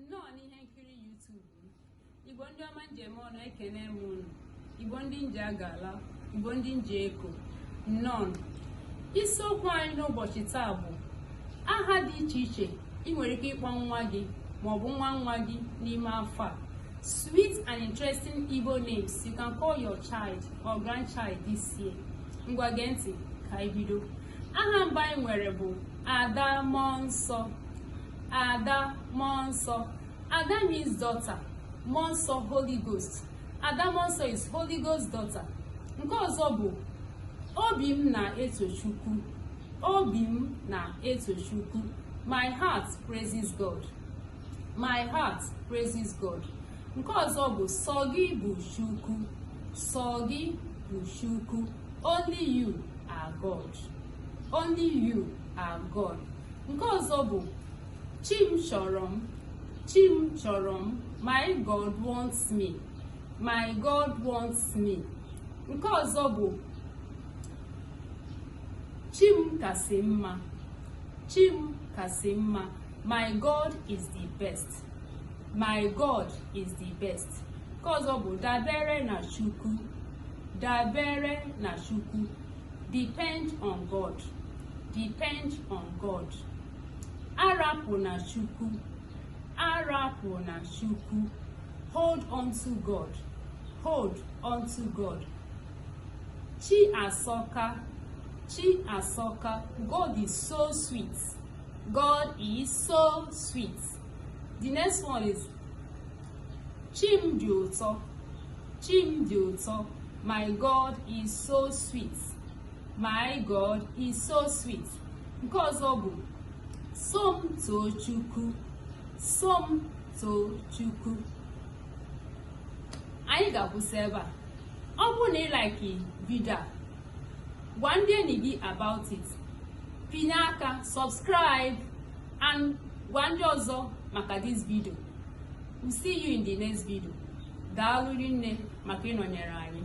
nnọọ n'ihe nkiri YouTube Igbo ndị ọma njem ọnụ ekene m unu, Igbo ndị nje agala, Igbo ndị nje eko, nnọọ. Isiokwu anyị n'ụbọchị taa bụ aha dị iche iche ị nwere ike ịkpọ nwa gị maọbụ nwa gị n'ime afọ a. Sweet and interesting Igbo names you can call your child or grandchild this year. Ngwa gee ntị ka anyị bido. Aha mbụ anyị nwere bụ Ada Mmụọ Nsọ. Ada Mmụọ Nsọ. Ada means daughter. Mmụọ Nsọ Holy Ghost. Ada Mmụọ Nsọ is Holy Ghost daughter. Nke ọzọ bụ obi m na-eto Chukwu. Obi m na-eto Chukwu. My heart praises God. My heart praises God. Nke ọzọ bụ sọ gị bụ Chukwu. Sọ gị bụ Chukwu. Only you are God. Only you are God. Nke ọzọ bụ Chim chọrọ m. Chim chọrọ m. My God wants me. My God wants me. Nke ọzọ bụ Chim kasị mma. Chim kasị mma. My God is the best. My God is the best. Nke ọzọ bụ dabere na Chukwu. Dabere na Chukwu. Depend on God. Depend on God. Arapụ na Chukwu. Arapụ na Chukwu. Hold on to God. Hold on to God. Chi Asoka. Chi Asoka. God is so sweet. God is so sweet. The next one is Chim dị ụtọ. Chim dị ụtọ. My God is so sweet. My God is so sweet. Nke ọzọ bụ Som too Chukwu. Som too Chukwu. Anyị ga-akwụsị ebe a. Ọ bụrụ na ị like video a, gwa ndị enyi gị about it. Pinye aka, subscribe, and gwa ndị ọzọ maka this video. We'll see you in the next video. Daalụ rinne maka ịnọnyere anyị.